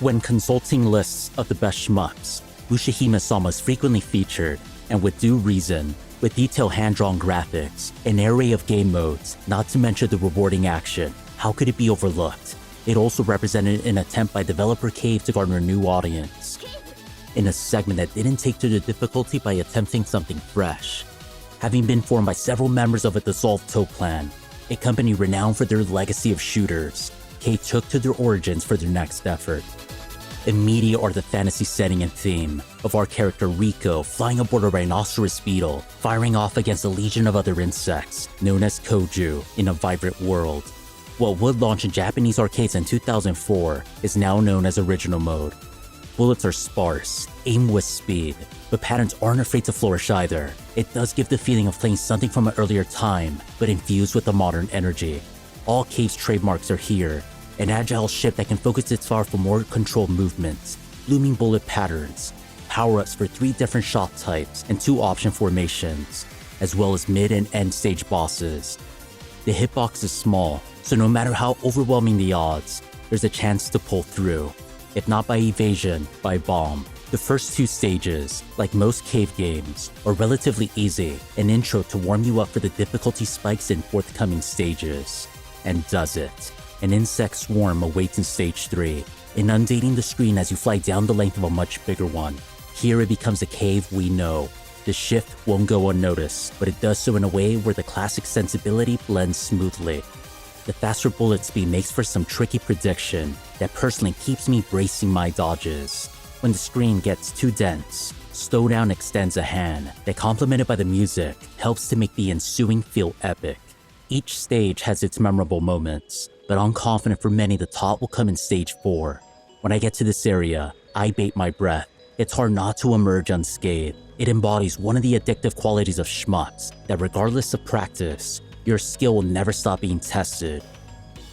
When consulting lists of the best shmups, Mushihimesama is frequently featured, and with due reason, with detailed hand-drawn graphics, an array of game modes, not to mention the rewarding action. How could it be overlooked? It also represented an attempt by developer Cave to garner a new audience, in a segment that didn't take to the difficulty by attempting something fresh. Having been formed by several members of a dissolved Toaplan, a company renowned for their legacy of shooters, Cave took to their origins for their next effort. Immediate are the fantasy setting and theme of our character Rico flying aboard a rhinoceros beetle, firing off against a legion of other insects, known as Koju, in a vibrant world. What would launch in Japanese arcades in 2004 is now known as Original Mode. Bullets are sparse, aim with speed, but patterns aren't afraid to flourish either. It does give the feeling of playing something from an earlier time, but infused with a modern energy. All Cave's trademarks are here. An agile ship that can focus its fire for more controlled movements, blooming bullet patterns, power-ups for 3 different shot types and 2 option formations, as well as mid and end stage bosses. The hitbox is small, so no matter how overwhelming the odds, there's a chance to pull through. If not by evasion, by bomb. The first 2 stages, like most Cave games, are relatively easy, an intro to warm you up for the difficulty spikes in forthcoming stages. And does it. An insect swarm awaits in stage 3, inundating the screen as you fly down the length of a much bigger one. Here it becomes a cave we know. The shift won't go unnoticed, but it does so in a way where the classic sensibility blends smoothly. The faster bullet speed makes for some tricky prediction that personally keeps me bracing my dodges. When the screen gets too dense, Slowdown extends a hand that, complemented by the music, helps to make the ensuing feel epic. Each stage has its memorable moments, but I'm confident for many the top will come in stage 4. When I get to this area, I bait my breath. It's hard not to emerge unscathed. It embodies one of the addictive qualities of shmups, that regardless of practice, your skill will never stop being tested.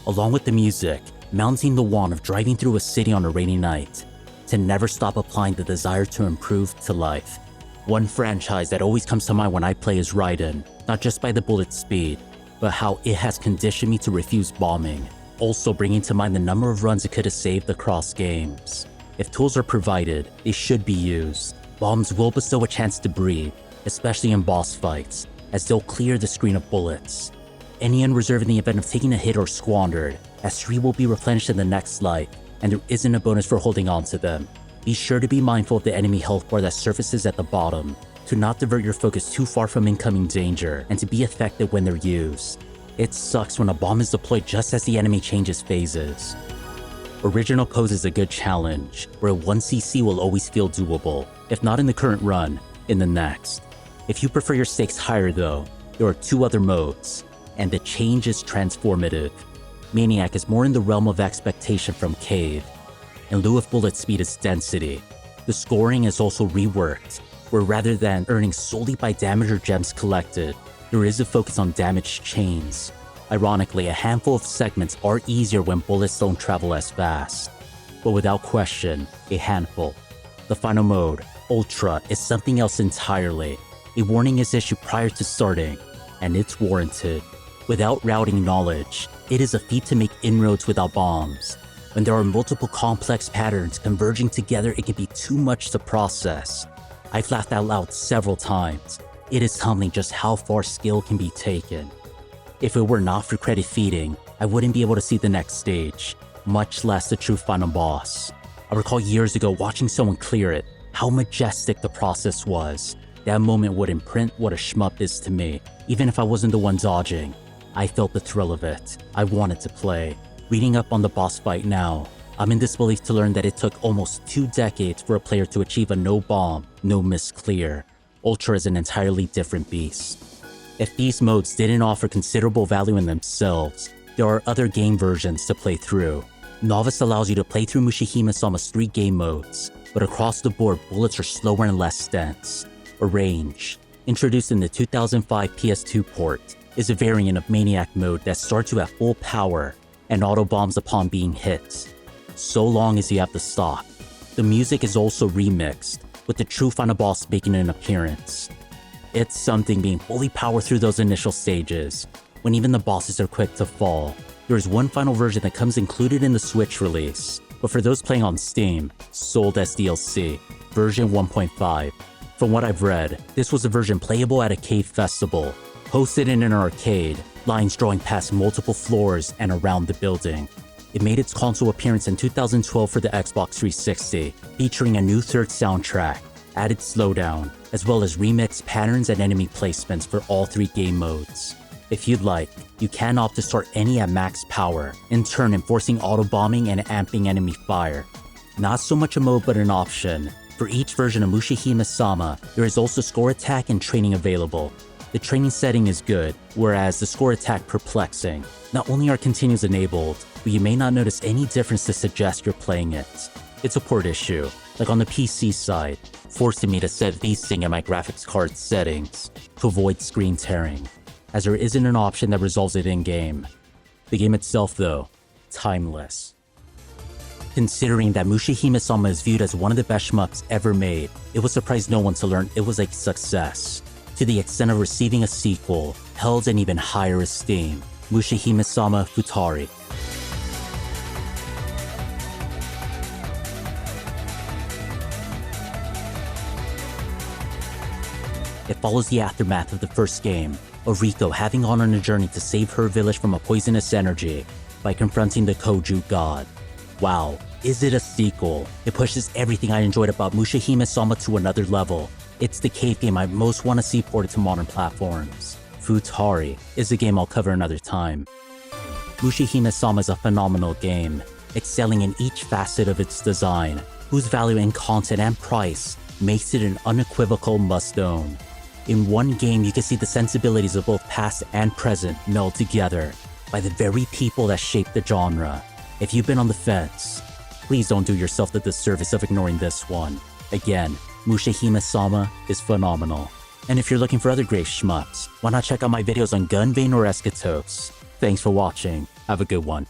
Along with the music, mounting the wand of driving through a city on a rainy night, to never stop applying the desire to improve to life. One franchise that always comes to mind when I play is Raiden, not just by the bullet speed, but how it has conditioned me to refuse bombing, also bringing to mind the number of runs it could have saved across games. If tools are provided, they should be used. Bombs will bestow a chance to breathe, especially in boss fights, as they'll clear the screen of bullets. Any in reserve in the event of taking a hit or squandered, as 3 will be replenished in the next life, and there isn't a bonus for holding on to them. Be sure to be mindful of the enemy health bar that surfaces at the bottom, to not divert your focus too far from incoming danger, and to be effective when they're used. It sucks when a bomb is deployed just as the enemy changes phases. Original poses a good challenge, where 1cc will always feel doable, if not in the current run, in the next. If you prefer your stakes higher though, there are 2 other modes, and the change is transformative. Maniac is more in the realm of expectation from Cave. In lieu of bullet speed is density. The scoring is also reworked, where rather than earning solely by damage or gems collected, there is a focus on damage chains. Ironically, a handful of segments are easier when bullets don't travel as fast, but without question, a handful. The final mode, Ultra, is something else entirely. A warning is issued prior to starting, and it's warranted. Without routing knowledge, it is a feat to make inroads without bombs. When there are multiple complex patterns converging together, it can be too much to process. I've laughed out loud several times. It is humbling just how far skill can be taken. If it were not for credit feeding, I wouldn't be able to see the next stage, much less the true final boss. I recall years ago watching someone clear it, how majestic the process was. That moment would imprint what a shmup is to me, even if I wasn't the one dodging. I felt the thrill of it. I wanted to play. Reading up on the boss fight now, I'm in disbelief to learn that it took almost 2 decades for a player to achieve a no bomb, no miss clear. Ultra is an entirely different beast. If these modes didn't offer considerable value in themselves, there are other game versions to play through. Novice allows you to play through Mushihimesama's 3 game modes, but across the board bullets are slower and less dense. Arrange, introduced in the 2005 PS2 port, is a variant of Maniac mode that starts you at full power and auto-bombs upon being hit, so long as you have to stop. The music is also remixed, with the true final boss making an appearance. It's something being fully powered through those initial stages, when even the bosses are quick to fall. There is one final version that comes included in the Switch release, but for those playing on Steam, sold as DLC, version 1.5. From what I've read, this was a version playable at a cave festival, hosted in an arcade, lines drawing past multiple floors and around the building. It made its console appearance in 2012 for the Xbox 360, featuring a new third soundtrack, added slowdown, as well as remixed patterns and enemy placements for all 3 game modes. If you'd like, you can opt to start any at max power, in turn enforcing auto-bombing and amping enemy fire. Not so much a mode but an option. For each version of Mushihimesama, there is also score attack and training available. The training setting is good, whereas the score attack perplexing. Not only are continues enabled, but you may not notice any difference to suggest you're playing it. It's a port issue, like on the PC side, forcing me to set VSync in my graphics card settings to avoid screen tearing, as there isn't an option that resolves it in-game. The game itself though, timeless. Considering that Mushihimesama is viewed as one of the best shmups ever made, it would surprise no one to learn it was a success, to the extent of receiving a sequel held in even higher esteem, Mushihimesama Futari. It follows the aftermath of the first game, of Riko having gone on a journey to save her village from a poisonous energy by confronting the Koju god. Wow, is it a sequel? It pushes everything I enjoyed about Mushihimesama to another level. It's the cave game I most want to see ported to modern platforms. Futari is a game I'll cover another time. Mushihimesama is a phenomenal game, excelling in each facet of its design, whose value in content and price makes it an unequivocal must-own. In one game, you can see the sensibilities of both past and present meld together by the very people that shaped the genre. If you've been on the fence, please don't do yourself the disservice of ignoring this one. Again, Mushihimesama is phenomenal. And if you're looking for other great shmups, why not check out my videos on Gunvein or Eschatos? Thanks for watching. Have a good one.